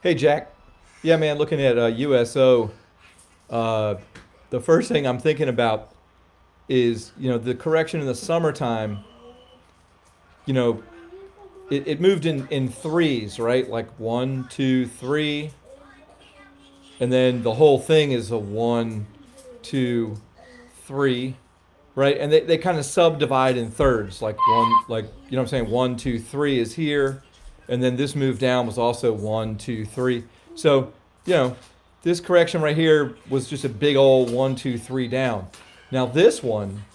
Hey Jack, yeah man, looking at USO, uh, the first thing I'm thinking about is the correction in the summertime. You know, it moved in threes, right? Like one, two, three, and then the whole thing is a one, two, three, right? And they kind of subdivide in thirds, like one, like what I'm saying, one, two, three is here, and then this move down was also one, two, three. So you know, this correction right here was just a big old one, two, three down. Now this one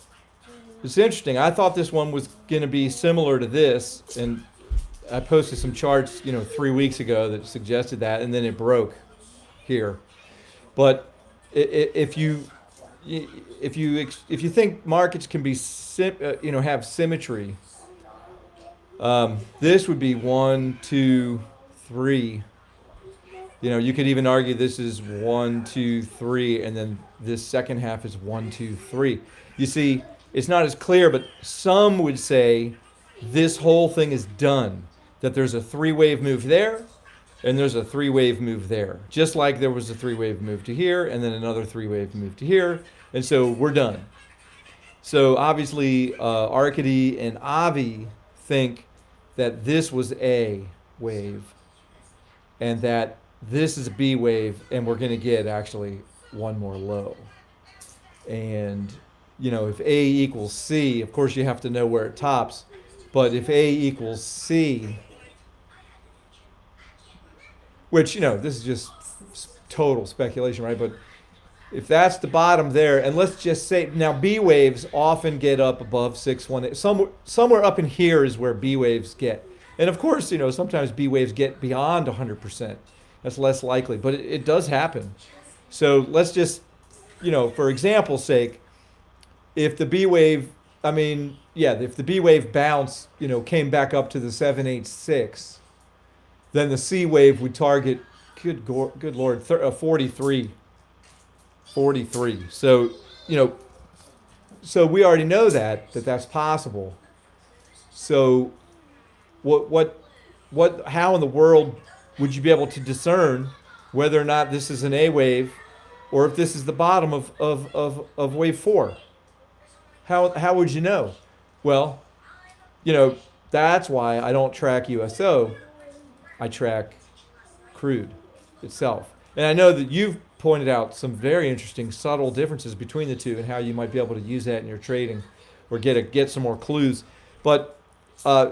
is interesting. I thought this one was going to be similar to this, and I posted some charts, 3 weeks ago that suggested that, and then it broke here. But if you if you think markets can be have symmetry, this would be one, two, three. You could even argue this is one, two, three, and then this second half is one, two, three. You see, it's not as clear, but some would say this whole thing is done. That there's a three-wave move there, and there's a three-wave move there. Just like there was a three-wave move to here, and then another three-wave move to here, and so we're done. So obviously, Arkady and Avi think that this was A wave, and that this is a B wave, and we're going to get actually one more low. And, if A equals C, of course you have to know where it tops. But if A equals C, which, this is just total speculation, right? But if that's the bottom there, and let's just say, now B waves often get up above 618. Somewhere up in here is where B waves get. And of course, sometimes B waves get beyond 100%. That's less likely, but it does happen. So let's just, for example's sake, if the B wave, if the B wave bounce, came back up to the 786, then the C wave would target, good Lord, 43. 43. So, so we already know that's possible. So how in the world would you be able to discern whether or not this is an A wave or if this is the bottom of wave four? How would you know? Well, that's why I don't track USO. I track crude itself. And I know that you've pointed out some very interesting subtle differences between the two and how you might be able to use that in your trading or get some more clues. But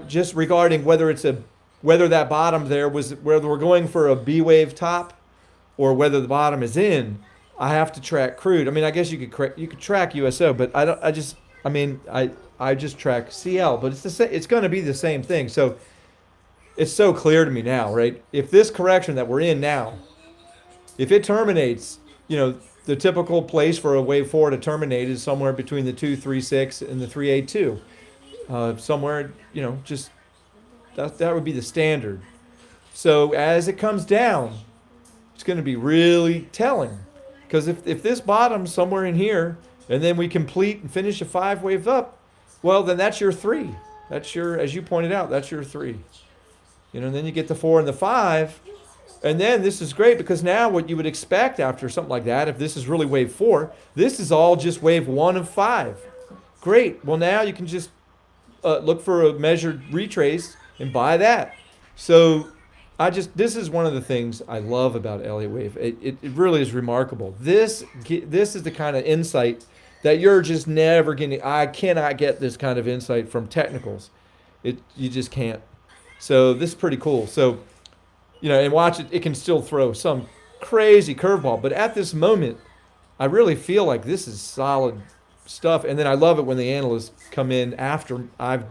just regarding whether that bottom there was whether we're going for a B wave top or whether the bottom is in, I have to track crude. I guess you could track USO, but I just track CL, but it's going to be the same thing. So it's so clear to me now, right? If this correction that we're in now, if it terminates, the typical place for a wave four to terminate is somewhere between the 236 and the 382. Somewhere, just that would be the standard. So as it comes down, it's going to be really telling. Because if this bottoms somewhere in here, and then we complete and finish a five wave up, well, then that's your three. That's as you pointed out, that's your three. And then you get the four and the five. And then this is great because now what you would expect after something like that, if this is really wave four, this is all just wave one of five. Great. Well, now you can just look for a measured retrace and buy that. So this is one of the things I love about Elliott Wave. It really is remarkable. This is the kind of insight that you're just never getting. I cannot get this kind of insight from technicals. You just can't. So this is pretty cool. So, and watch it. It can still throw some crazy curveball, but at this moment, I really feel like this is solid stuff. And then I love it when the analysts come in after I've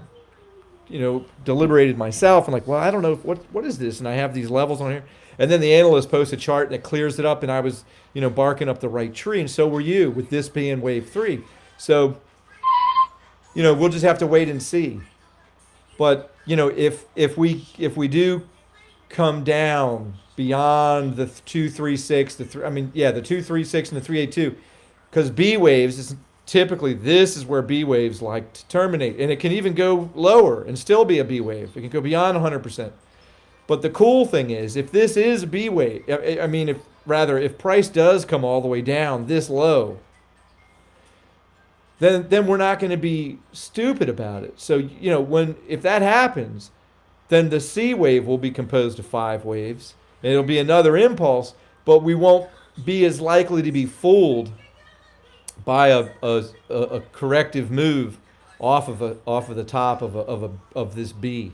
deliberated myself and like, well, I don't know what is this, and I have these levels on here, and then the analyst posts a chart that clears it up, and I was barking up the right tree, and so were you with this being wave three. So we'll just have to wait and see. But if we do come down beyond the 236, the 236 and the 382, because B waves is typically this is where B waves like to terminate, and it can even go lower and still be a B wave. It can go beyond 100%. But the cool thing is, if this is a B wave, I mean, if price does come all the way down this low, then we're not going to be stupid about it. So if that happens, then the C wave will be composed of 5 waves, and it'll be another impulse, but we won't be as likely to be fooled by a corrective move off of the top of this B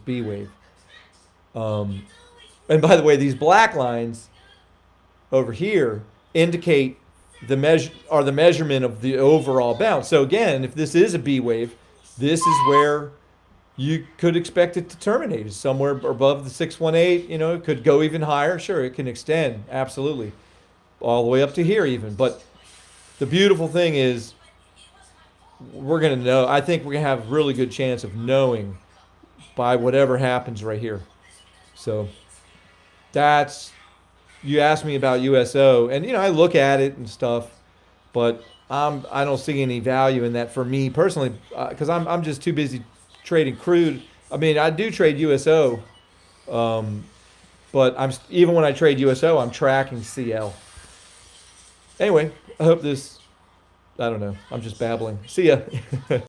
wave. And by the way, these black lines over here indicate the measurement of the overall bounce. So again, if this is a B wave, this is where you could expect it to terminate. It's somewhere above the 618. It could go even higher. Sure, it can extend, absolutely, all the way up to here even. But the beautiful thing is, we're going to know. I think we're going to have a really good chance of knowing by whatever happens right here. So you asked me about USO, and I look at it and stuff, but I don't see any value in that for me personally, because I'm just too busy trading crude. I mean, I do trade USO, but even when I trade USO, I'm tracking CL. Anyway, I hope this. I don't know. I'm just babbling. See ya.